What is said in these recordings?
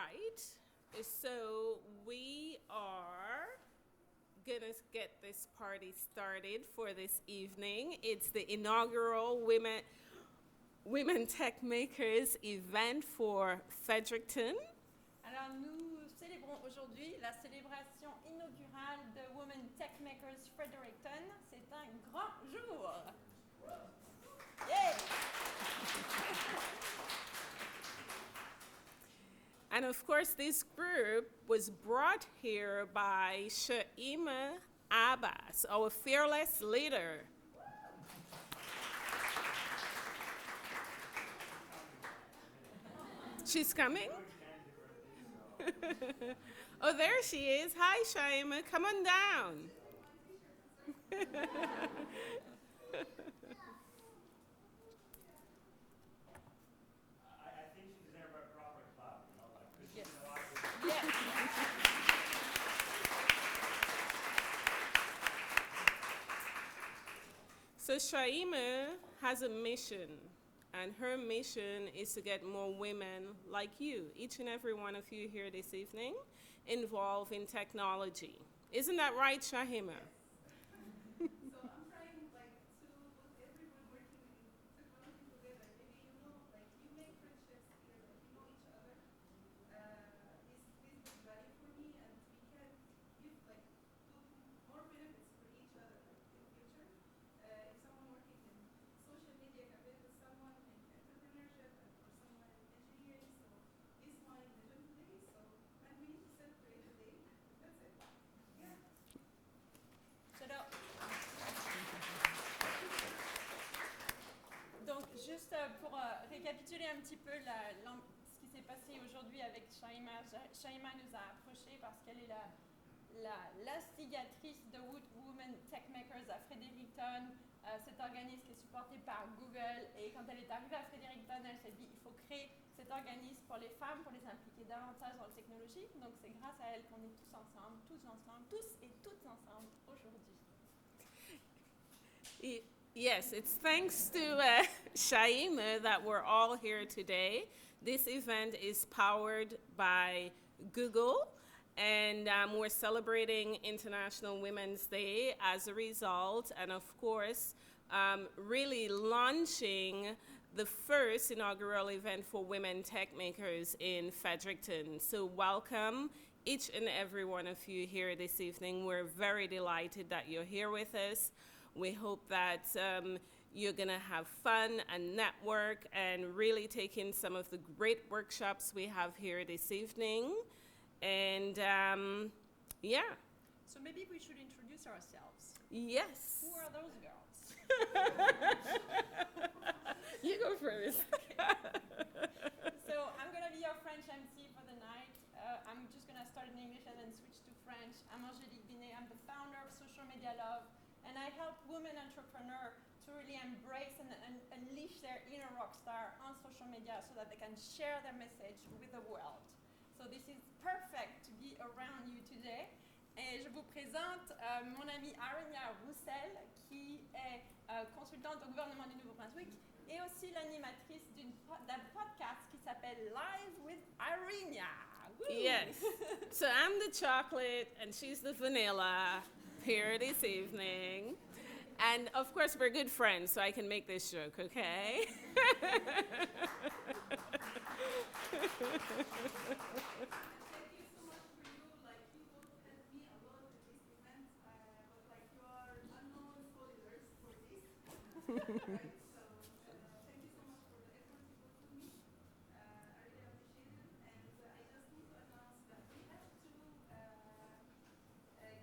right. So we are gonna get this party started for this evening. It's the inaugural Women Tech Makers event for Fredericton. Alors nous célébrons aujourd'hui la célébration inaugurale de Women Tech Makers Fredericton. C'est un grand jour. Yeah. And of course, this group was brought here by Shaima Abbas, our fearless leader. She's coming? Oh, there she is. Hi, Shaima. Come on down. I think she deserves a proper clap, Yes. because Yes. So Shaima has a mission, and her mission is to get more women like you, each and every one of you here this evening, involved in technology. Isn't that right, Shaima? So I'm trying like to put everyone working in technology together. Maybe you make friendships here, you know each other. This is value for me, and we can give put more benefits for each other in the future. If someone working in social media can benefit someone in entrepreneurship and for someone in engineering, so this is my vision today. So and we need to celebrate today. That's it. Yeah. J'adore. Donc, juste pour récapituler un petit peu ce qui s'est passé aujourd'hui avec Shaima. Shaima nous a approchés parce qu'elle est l'instigatrice de Women Tech Makers à Fredericton, cet organisme qui est supporté par Google. Et quand elle est arrivée à Fredericton, elle s'est dit il faut créer cet organisme pour les femmes, pour les impliquer davantage dans la technologie. Donc, c'est grâce à elle qu'on est tous ensemble, tous et toutes ensemble aujourd'hui. Yes, it's thanks to Shaima that we're all here today. This event is powered by Google, and we're celebrating International Women's Day as a result, and of course, really launching the first inaugural event for Women Tech Makers in Fredericton. So welcome each and every one of you here this evening. We're very delighted that you're here with us. We hope that you're going to have fun and network and really take in some of the great workshops we have here this evening. And yeah. So maybe we should introduce ourselves. Yes. Who are those girls? You go first. So I'm going to be your French MC for the night. I'm just going to start in English and then switch to French. I'm Angélique Binet. I'm the founder of Social Media Love. And I help women entrepreneurs to really embrace and unleash their inner rock star on social media so that they can share their message with the world. So this is perfect to be around you today. Et je vous présente mon amie Arinia Roussel, qui est consultante au gouvernement du Nouveau-Brunswick et aussi l'animatrice d'un podcast qui s'appelle Live with Arinia. Woo! Yes. So I'm the chocolate and she's the vanilla here this evening. And of course, we're good friends, so I can make this joke, okay? Thank you so much for you. Like you both helped me a lot in this event, but like you are unknown followers for this, right? So thank you so much for the effort you put to me. I really appreciate it, and I just need to announce that we have two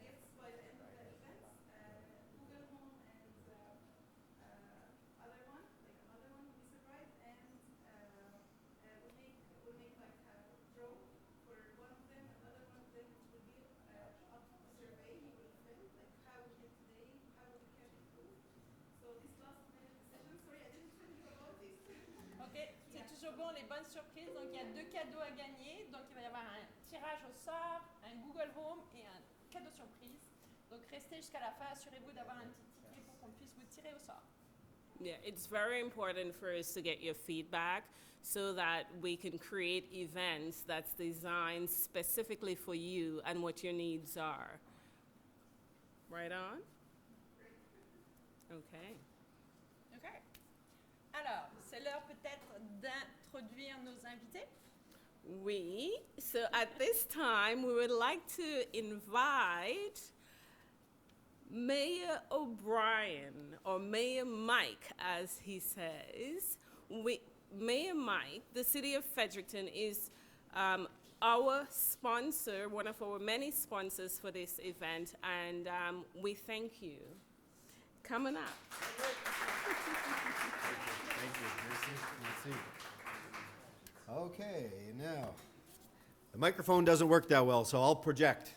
gifts by the end of the event: Google Home and other one, like another one will be surprised, and we'll make like a draw for one of them, another one of them, which will be up to survey you will fill, like how we did today, how we can improve. So this last minute decision, sorry, I didn't tell you about this. OK, c'est toujours bon, les bonnes surprises. Donc, il y a 2 cadeaux à gagner. Donc, il va y avoir un tirage au sort, un Google Home et un cadeau surprise. Donc, restez jusqu'à la fin. Assurez-vous d'avoir un petit ticket pour qu'on puisse vous tirer au sort. Yeah, it's very important for us to get your feedback so that we can create events that's designed specifically for you and what your needs are. Right on? Okay. OK. Alors, c'est l'heure peut-être d'introduire nos invités. So at this time, we would like to invite Mayor O'Brien, or Mayor Mike, as he says. Mayor Mike, the city of Fredericton, is our sponsor, one of our many sponsors for this event, and we thank you. Coming up. Thank you. Merci. Okay, now, the microphone doesn't work that well, so I'll project.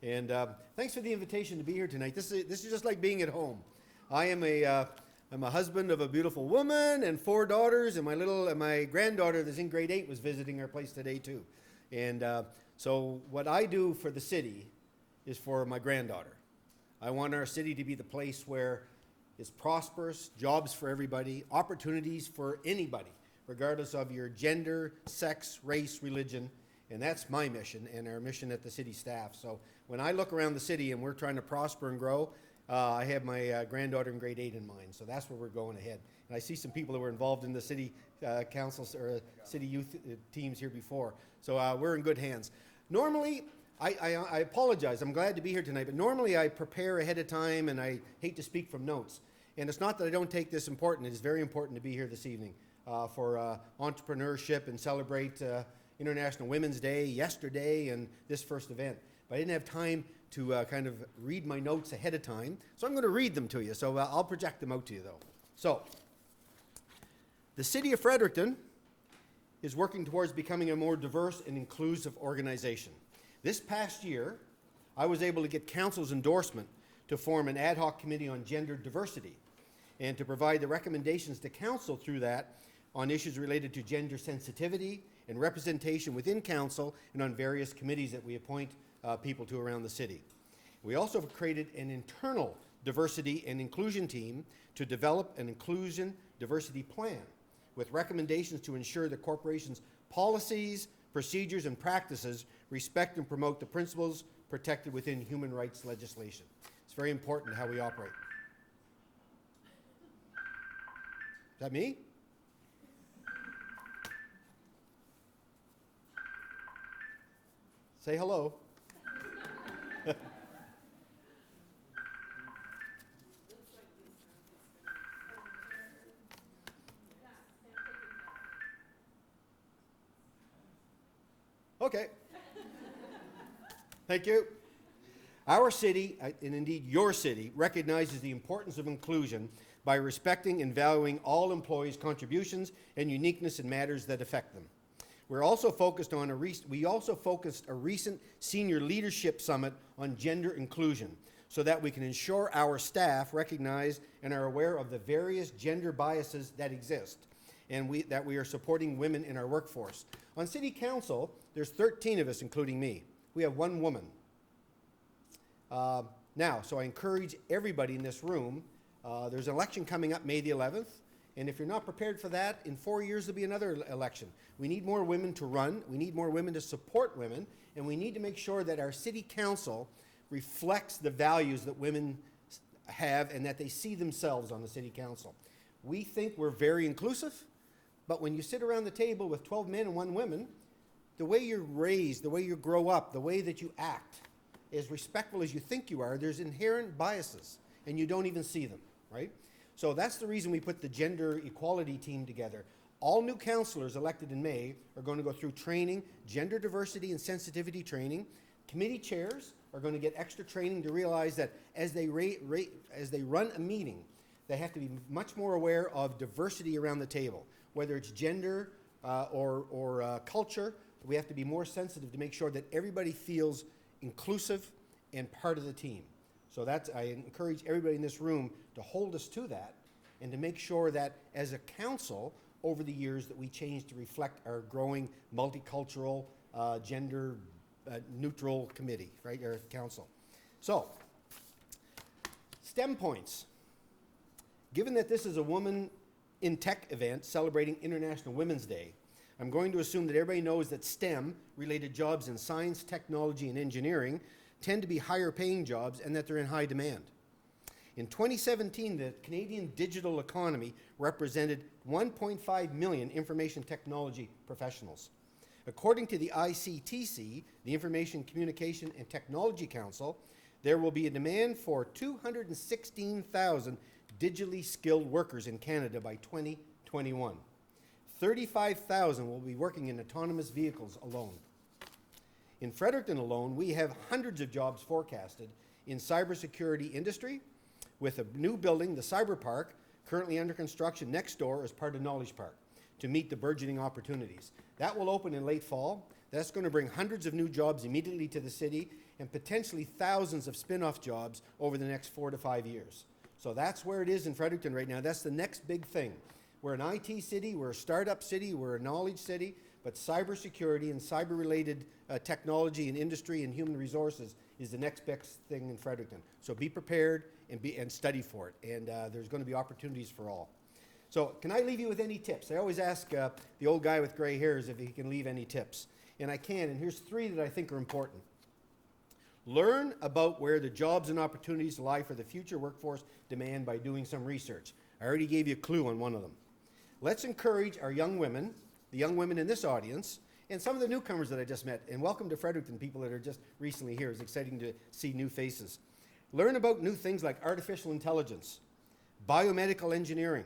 And thanks for the invitation to be here tonight. This is just like being at home. I'm a husband of a beautiful woman and 4 daughters, and my granddaughter that's in grade 8 was visiting our place today too. And so what I do for the city is for my granddaughter. I want our city to be the place where it's prosperous, jobs for everybody, opportunities for anybody, regardless of your gender, sex, race, religion. And that's my mission and our mission at the city staff. So when I look around the city and we're trying to prosper and grow, I have my granddaughter in grade 8 in mind. So that's where we're going ahead. And I see some people that were involved in the city councils or city youth teams here before. So we're in good hands. Normally, I apologize. I'm glad to be here tonight. But normally I prepare ahead of time and I hate to speak from notes. And it's not that I don't take this important. It is very important to be here this evening for entrepreneurship and celebrate International Women's Day yesterday and this first event. But I didn't have time to kind of read my notes ahead of time. So I'm going to read them to you. So I'll project them out to you, though. So the city of Fredericton is working towards becoming a more diverse and inclusive organization. This past year, I was able to get council's endorsement to form an ad hoc committee on gender diversity and to provide the recommendations to council through that on issues related to gender sensitivity and representation within council and on various committees that we appoint people to around the city. We also have created an internal diversity and inclusion team to develop an inclusion diversity plan with recommendations to ensure the corporation's policies, procedures, and practices respect and promote the principles protected within human rights legislation. It's very important how we operate. Is that me? Say hello. Okay. Thank you. Our city, and indeed your city, recognizes the importance of inclusion by respecting and valuing all employees' contributions and uniqueness in matters that affect them. We also focused a recent senior leadership summit on gender inclusion so that we can ensure our staff recognize and are aware of the various gender biases that exist and that we are supporting women in our workforce. On City Council, there's 13 of us, including me. We have 1 woman. So I encourage everybody in this room, there's an election coming up May the 11th, and if you're not prepared for that, in 4 years there'll be another election. We need more women to run, we need more women to support women, and we need to make sure that our city council reflects the values that women have and that they see themselves on the city council. We think we're very inclusive, but when you sit around the table with 12 men and 1 woman, the way you're raised, the way you grow up, the way that you act, as respectful as you think you are, there's inherent biases, and you don't even see them, right? So that's the reason we put the gender equality team together. All new councillors elected in May are going to go through training, gender diversity and sensitivity training. Committee chairs are going to get extra training to realize that as they run a meeting, they have to be much more aware of diversity around the table, whether it's gender or culture. We have to be more sensitive to make sure that everybody feels inclusive and part of the team. So I encourage everybody in this room to hold us to that and to make sure that as a council over the years that we change to reflect our growing multicultural, gender neutral committee, right, or council. So, STEM points. Given that this is a Woman in Tech event celebrating International Women's Day, I'm going to assume that everybody knows that STEM-related jobs in science, technology, and engineering tend to be higher paying jobs and that they're in high demand. In 2017, the Canadian digital economy represented 1.5 million information technology professionals. According to the ICTC, the Information Communication and Technology Council, there will be a demand for 216,000 digitally skilled workers in Canada by 2021. 35,000 will be working in autonomous vehicles alone. In Fredericton alone, we have hundreds of jobs forecasted in cybersecurity industry, with a new building, the Cyber Park, currently under construction next door as part of Knowledge Park, to meet the burgeoning opportunities. That will open in late fall. That's going to bring hundreds of new jobs immediately to the city and potentially thousands of spin-off jobs over the next 4 to 5 years. So that's where it is in Fredericton right now. That's the next big thing. We're an IT city, we're a startup city, we're a knowledge city, but cybersecurity and cyber-related technology and industry and human resources is the next best thing in Fredericton. So be prepared and study for it, and there's going to be opportunities for all. So can I leave you with any tips? I always ask the old guy with gray hairs if he can leave any tips, and I can, and here's 3 that I think are important. Learn about where the jobs and opportunities lie for the future workforce demand by doing some research. I already gave you a clue on one of them. Let's encourage our young women, the young women in this audience, and some of the newcomers that I just met, and welcome to Fredericton, people that are just recently here. It's exciting to see new faces. Learn about new things like artificial intelligence, biomedical engineering,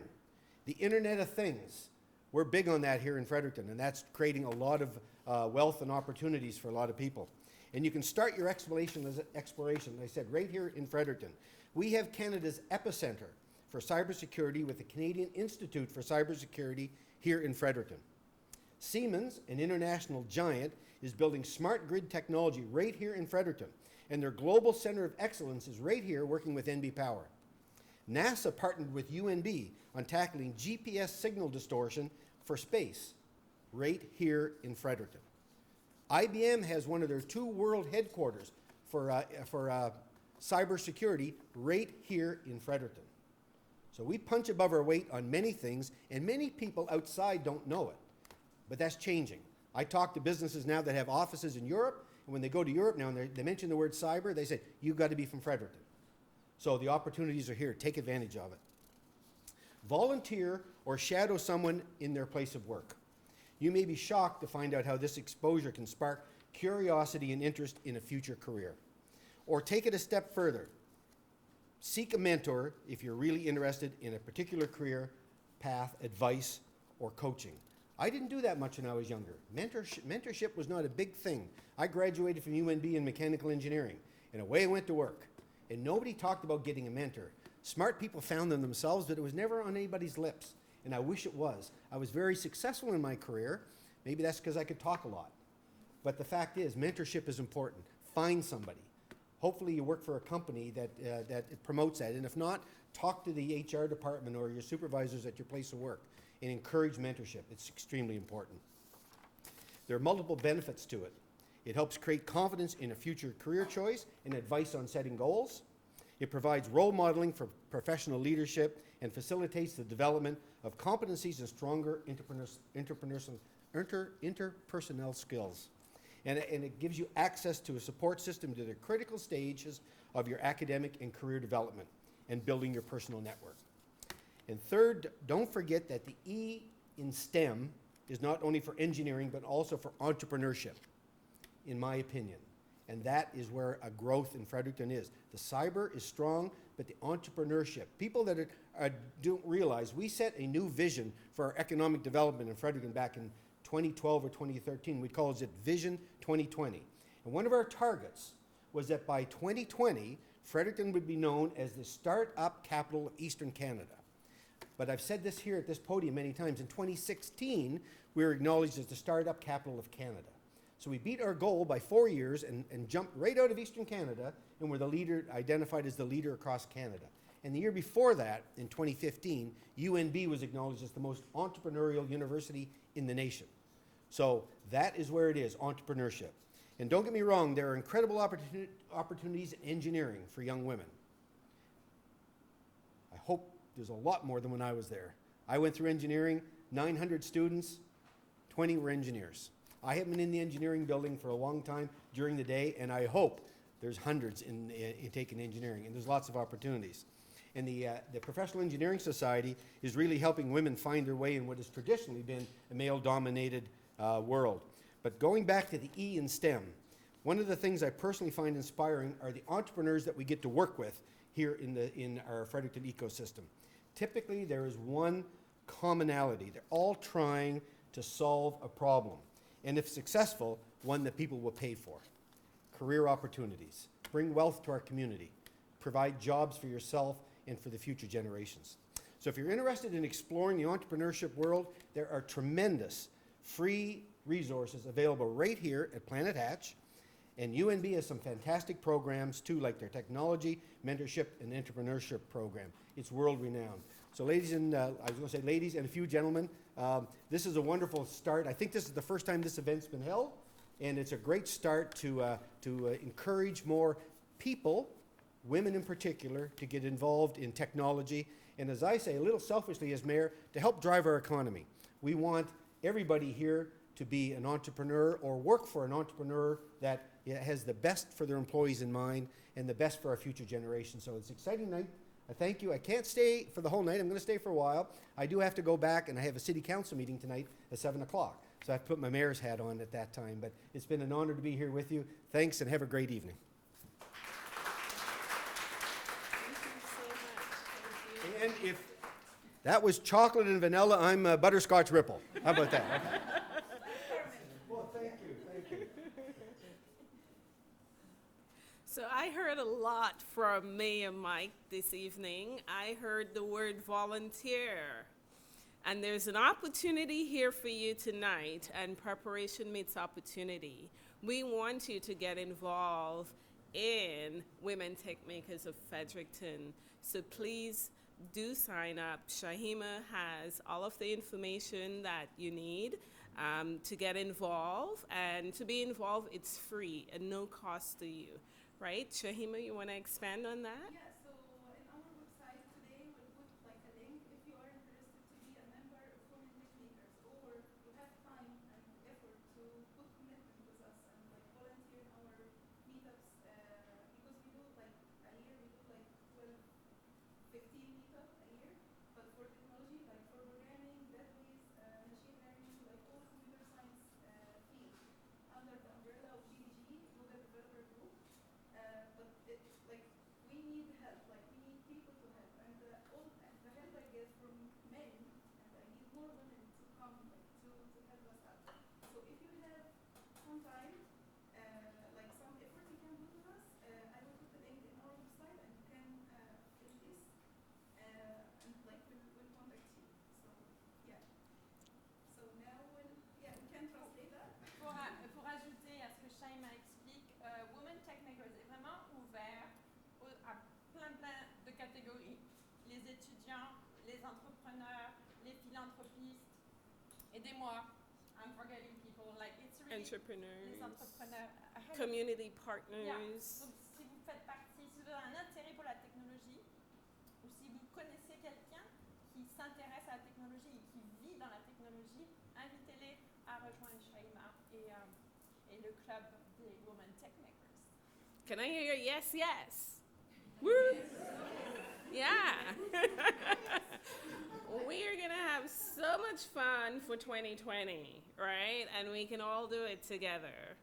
the Internet of Things. We're big on that here in Fredericton, and that's creating a lot of wealth and opportunities for a lot of people. And you can start your exploration, as I said, right here in Fredericton. We have Canada's epicenter for cybersecurity with the Canadian Institute for Cybersecurity here in Fredericton. Siemens, an international giant, is building smart grid technology right here in Fredericton, and their global center of excellence is right here working with NB Power. NASA partnered with UNB on tackling GPS signal distortion for space right here in Fredericton. IBM has one of their 2 world headquarters for cybersecurity right here in Fredericton. So we punch above our weight on many things, and many people outside don't know it. But that's changing. I talk to businesses now that have offices in Europe, and when they go to Europe now and they mention the word cyber, they say, you've got to be from Fredericton. So the opportunities are here. Take advantage of it. Volunteer or shadow someone in their place of work. You may be shocked to find out how this exposure can spark curiosity and interest in a future career. Or take it a step further. Seek a mentor if you're really interested in a particular career path, advice, or coaching. I didn't do that much when I was younger. Mentorship was not a big thing. I graduated from UNB in mechanical engineering, and away I went to work. And nobody talked about getting a mentor. Smart people found them themselves, but it was never on anybody's lips, and I wish it was. I was very successful in my career. Maybe that's because I could talk a lot. But the fact is, mentorship is important. Find somebody. Hopefully you work for a company that promotes that, and if not, talk to the HR department or your supervisors at your place of work and encourage mentorship. It's extremely important. There are multiple benefits to it. It helps create confidence in a future career choice and advice on setting goals. It provides role modeling for professional leadership and facilitates the development of competencies and stronger interpersonal skills. And it gives you access to a support system to the critical stages of your academic and career development and building your personal network. And third, don't forget that the E in STEM is not only for engineering, but also for entrepreneurship, in my opinion. And that is where a growth in Fredericton is. The cyber is strong, but the entrepreneurship. People that don't realize, we set a new vision for our economic development in Fredericton back in 2012 or 2013. We called it Vision 2020. And one of our targets was that by 2020, Fredericton would be known as the startup capital of Eastern Canada. But I've said this here at this podium many times. In 2016, we were acknowledged as the startup capital of Canada. So we beat our goal by 4 years and jumped right out of Eastern Canada, and we're the leader, identified as the leader across Canada. And the year before that, in 2015, UNB was acknowledged as the most entrepreneurial university in the nation. So that is where it is, entrepreneurship. And don't get me wrong, there are incredible opportunities in engineering for young women. I hope there's a lot more than when I was there. I went through engineering, 900 students, 20 were engineers. I have been in the engineering building for a long time during the day, and I hope there's hundreds in taking engineering, and there's lots of opportunities. And the Professional Engineering Society is really helping women find their way in what has traditionally been a male-dominated world. But going back to the E in STEM, one of the things I personally find inspiring are the entrepreneurs that we get to work with here in our Fredericton ecosystem. Typically, there is one commonality. They're all trying to solve a problem, and if successful, one that people will pay for. Career opportunities, bring wealth to our community, provide jobs for yourself and for the future generations. So if you're interested in exploring the entrepreneurship world, there are tremendous free resources available right here at Planet Hatch. And UNB has some fantastic programs too, like their technology, mentorship, and entrepreneurship program. It's world-renowned. So ladies and, I was going to say ladies and a few gentlemen, this is a wonderful start. I think this is the first time this event's been held, and it's a great start to encourage more people, women in particular, to get involved in technology. And as I say, a little selfishly as mayor, to help drive our economy. We want everybody here to be an entrepreneur or work for an entrepreneur that has the best for their employees in mind and the best for our future generations. So it's an exciting night. I thank you. I can't stay for the whole night. I'm going to stay for a while. I do have to go back, and I have a city council meeting tonight at 7 o'clock. So I have to put my mayor's hat on at that time. But it's been an honor to be here with you. Thanks, and have a great evening. Thank you so much. Thank you. And if that was chocolate and vanilla, I'm butterscotch ripple. How about that? Well, thank you. Thank you. So I heard a lot from Mayor Mike this evening. I heard the word volunteer. And there's an opportunity here for you tonight, and preparation meets opportunity. We want you to get involved in Women Tech Makers of Fredericton. So please do sign up. Shahima has all of the information that you need to get involved. And to be involved, it's free and no cost to you. Right? Shahima, you want to expand on that? Yeah, so in our website today we'll put like a link if you are interested to be a member of Women Tech Makers, or you have time and effort to put commitment with us and like volunteer in our meetups, because we do like a year, we do like 12, 15 meetups a year, but for technology, like for programming, database, machine learning, like all computer science field under the umbrella of GDG, Google Developer Group. But like we need help, like we need people to help, and the help I get from men, and I need more women to come like, to help us out. So if you have some time, like some effort you can do with us, I will put the link in our website, and you can fill this, and like we'll contact you. So yeah. So now we can translate that. Pour ajouter à ce que Shaima explique, Women Tech Makers est vraiment ouvert à plein de catégories. Les étudiants, les entrepreneurs, les philanthropistes. Aidez-moi, I'm forgetting people. Like it's really Entrepreneurs, les entrepreneurs. community Yeah. partners. Donc si vous faites partie, si vous avez un intérêt pour la technologie, ou si vous connaissez quelqu'un qui s'intéresse à la technologie et qui vit dans la technologie, invitez-les à rejoindre Shaima et le club des Women Tech Makers. Can I hear yes, yes? Woo! Yeah. We're going to have so much fun for 2020, right? And we can all do it together.